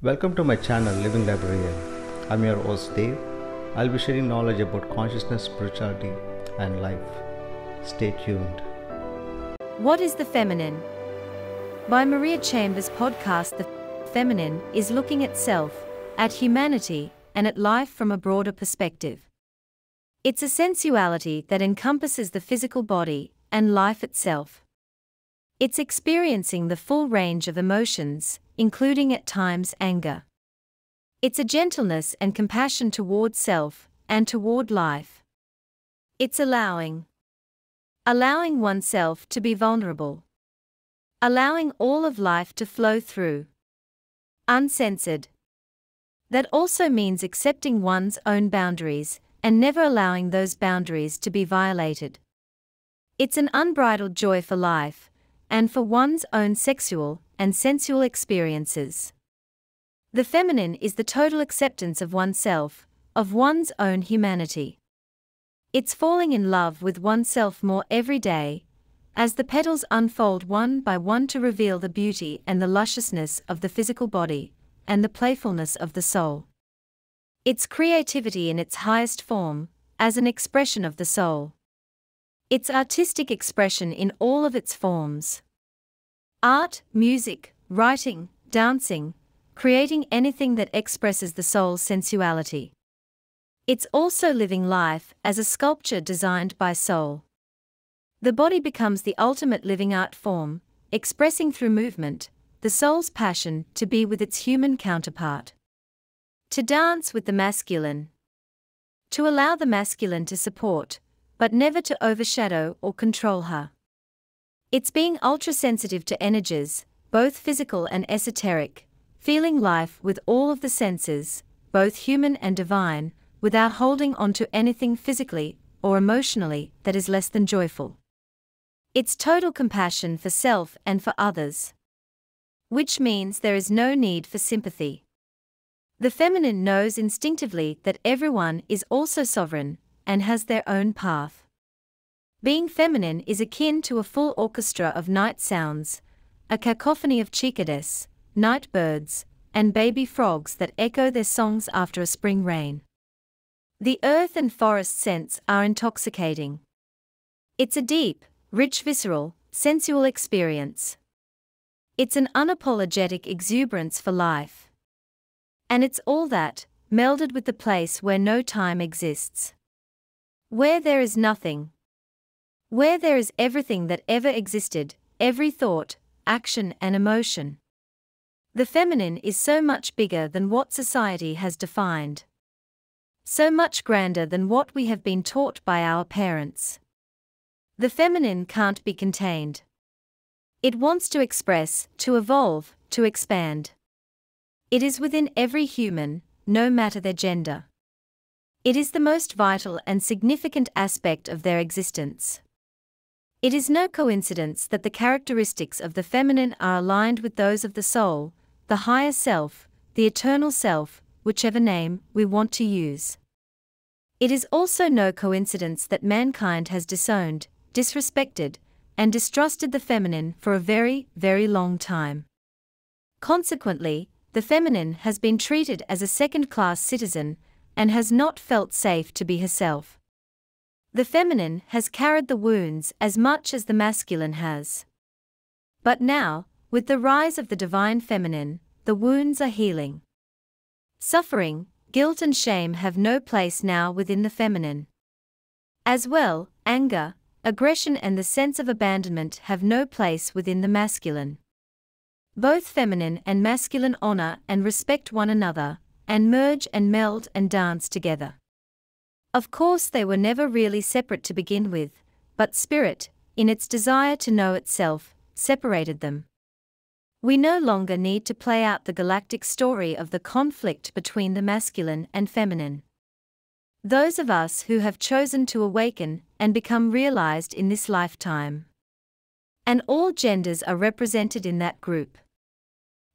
Welcome to my channel Living Librarian. I'm your host Dave. I'll be sharing knowledge about consciousness, spirituality, and life. Stay tuned. What is the feminine? By Maria Chambers' podcast, The Feminine is looking at self, at humanity, and at life from a broader perspective. It's a sensuality that encompasses the physical body and life itself. It's experiencing the full range of emotions, including at times anger. It's a gentleness and compassion toward self and toward life. It's allowing oneself to be vulnerable. Allowing all of life to flow through. Uncensored. That also means accepting one's own boundaries and never allowing those boundaries to be violated. It's an unbridled joy for life and for one's own sexual and sensual experiences. The feminine is the total acceptance of oneself, of one's own humanity. It's falling in love with oneself more every day, as the petals unfold one by one to reveal the beauty and the lusciousness of the physical body, and the playfulness of the soul. It's creativity in its highest form, as an expression of the soul. It's artistic expression in all of its forms. Art, music, writing, dancing, creating anything that expresses the soul's sensuality. It's also living life as a sculpture designed by soul. The body becomes the ultimate living art form, expressing through movement the soul's passion to be with its human counterpart. To dance with the masculine. To allow the masculine to support, but never to overshadow or control her. It's being ultra-sensitive to energies, both physical and esoteric, feeling life with all of the senses, both human and divine, without holding on to anything physically or emotionally that is less than joyful. It's total compassion for self and for others. Which means there is no need for sympathy. The feminine knows instinctively that everyone is also sovereign and has their own path. Being feminine is akin to a full orchestra of night sounds, a cacophony of cicadas, night birds, and baby frogs that echo their songs after a spring rain. The earth and forest scents are intoxicating. It's a deep, rich, visceral, sensual experience. It's an unapologetic exuberance for life. And it's all that, melded with the place where no time exists. Where there is nothing. Where there is everything that ever existed, every thought, action and emotion. The feminine is so much bigger than what society has defined. So much grander than what we have been taught by our parents. The feminine can't be contained. It wants to express, to evolve, to expand. It is within every human, no matter their gender. It is the most vital and significant aspect of their existence. It is no coincidence that the characteristics of the feminine are aligned with those of the soul, the higher self, the eternal self, whichever name we want to use. It is also no coincidence that mankind has disowned, disrespected, and distrusted the feminine for a very, very long time. Consequently, the feminine has been treated as a second-class citizen and has not felt safe to be herself. The feminine has carried the wounds as much as the masculine has. But now, with the rise of the divine feminine, the wounds are healing. Suffering, guilt and shame have no place now within the feminine. As well, anger, aggression and the sense of abandonment have no place within the masculine. Both feminine and masculine honor and respect one another, and merge and meld and dance together. Of course they were never really separate to begin with, but spirit, in its desire to know itself, separated them. We no longer need to play out the galactic story of the conflict between the masculine and feminine. Those of us who have chosen to awaken and become realized in this lifetime, and all genders are represented in that group,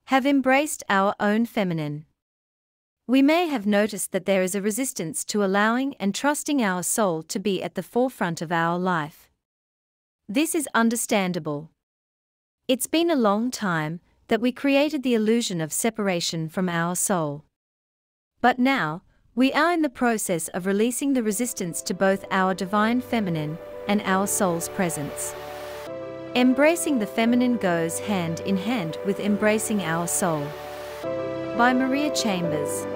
have embraced our own feminine. We may have noticed that there is a resistance to allowing and trusting our soul to be at the forefront of our life. This is understandable. It's been a long time, that we created the illusion of separation from our soul. But now, we are in the process of releasing the resistance to both our divine feminine and our soul's presence. Embracing the feminine goes hand in hand with embracing our soul. By Maria Chambers.